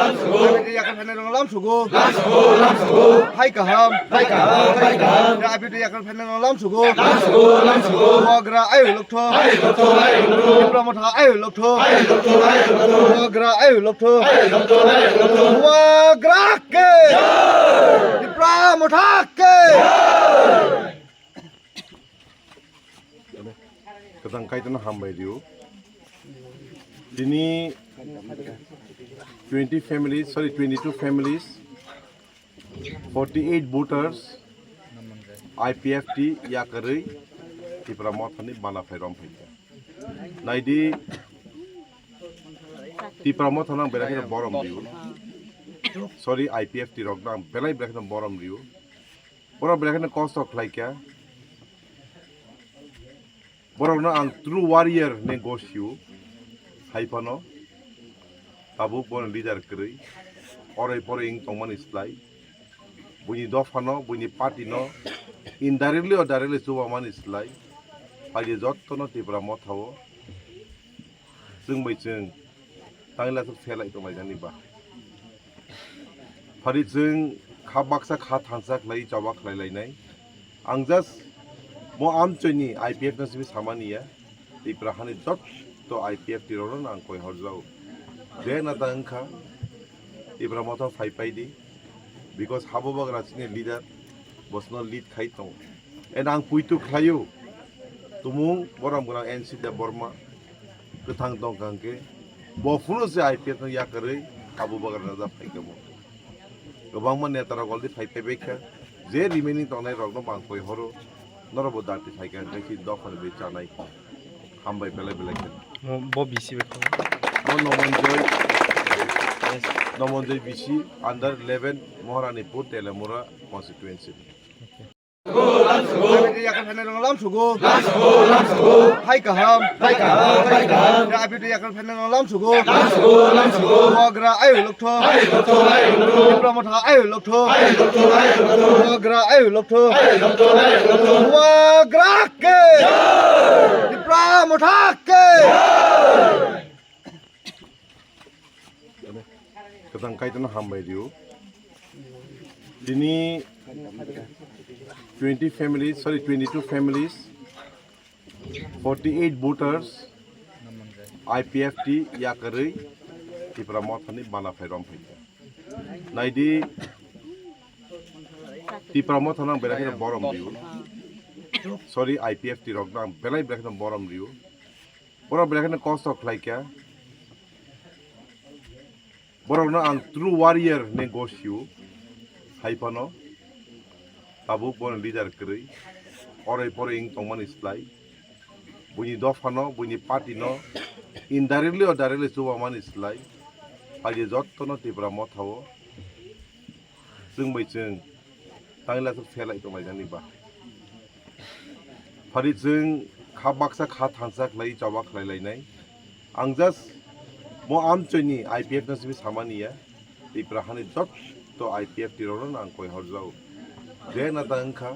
IPT akan panel lam sugu. Hai kaham. IPT akan panel lam sugu. Wagra ayu lokto. Dipramotha ayu lokto. Wagra ayu lokto. Wagra ke. Dipramotha ke. Ketangkaitan hambai diu. Ini 22 families, 48 voters, IPFT yakari di Pramothani bana fairom phaiya. Naidi di Pramothanang berakhir borom diu. Sorry IPFT rognang belai berakhir borom diu. Borom berakhir cost of laikya. Borom na ang true warrior negosio. Haipano, tabuk bon leader kiri, orai ing tongman islai, bunyi dofano, bunyi party no, indirectly or directly suwaman islai, pagi jot tono tibra mothawo, sung bai sung, tangila tu fela itu mai jani ba. Pari sung khabaksa khat hansak lai jawak lai nai, angjas mo am choni IPF nasibi samania, tibra hani jot to IPF tiroron ang koi horzau. Dia nata angka ibra moto fai di because habobag rachini leader bosno lead khai tong. En ang puitu khayu tumung boram gunang NC da Burma ketang tong kangke bofuno se IPF no yakare habobag raja fai kemo. Gobang man netara goldi fai beka je remaining tonai rogno bang koi horo norobo dati fai kan kai dofan be chanai hambai belai ken. Bo BC betul. Nomonjoy BC under 11 Moharanipur Telemura constituency. IPT akan panel lam sugu. Hai kaham. IPT akan panel lam sugu. Wagra ayu lokto. Dipramotha ayu lokto. Wagra ayu lokto. Wagra ke. Dipramotha ke. Ketangkaitan hambai diu. Ini 22 families, 48 voters, IPFT yakari di Pramothani bana fairom phaiya. Naidi di Pramothanang berakhir borom diu. Sorry IPFT rognang belai berakhir borom diu. Borom berakhir cost of laikya. Borom na ang true warrior negosio. Haipano, tabuk bon leader kiri, orai ing tongman islai, bunyi dofano, bunyi party no, indirectly or directly suwaman islai, pagi jot tono tibra mothawo, sung bai sung, tangila tu fela itu mai jani ba. Pari sung khabaksa khat hansak lai jawak lai nai, angjas mo am choni IPF nasibi samania, tibra hani jot to IPF tiroron ang koi horzau. Dia nata angka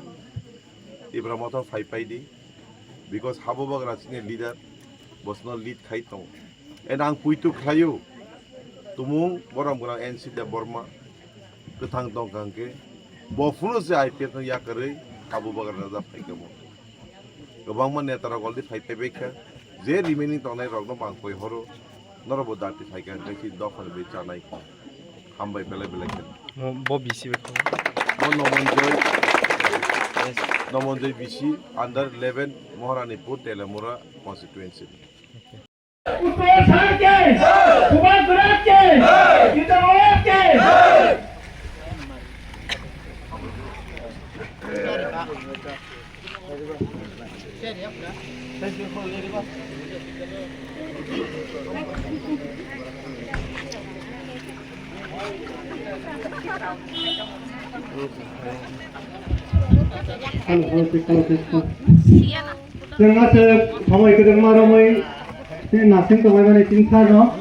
ibra moto fai di because habobag rachini leader bosno lead khai tong. En ang puitu khayu tumung boram gunang NC da Burma ketang tong kangke bofuno se IPF no yakare habobag raja fai kemo. Gobang man netara goldi fai beka je remaining tonai rogno bang koi horo norobo dati fai kan kai dofan be chanai hambai belai ken. Bo BC betul. Nomonjoy BC under 11 Moharanipur Telemura constituency. Jangan sampai kita maramai ini nasi tu macam ni tingkah no.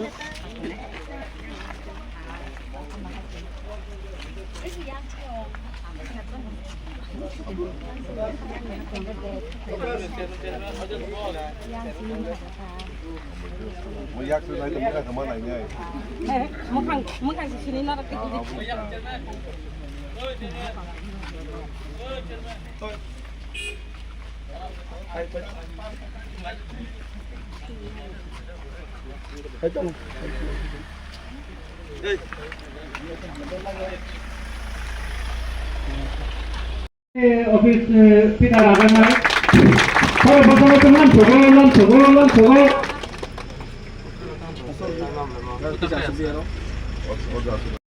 Mo yak tu nai tu mo ka thama nai ngai. Mức hàng chỉ nên nó là cái gì? office pita ragan na. Kalau bersama teman, coba. O da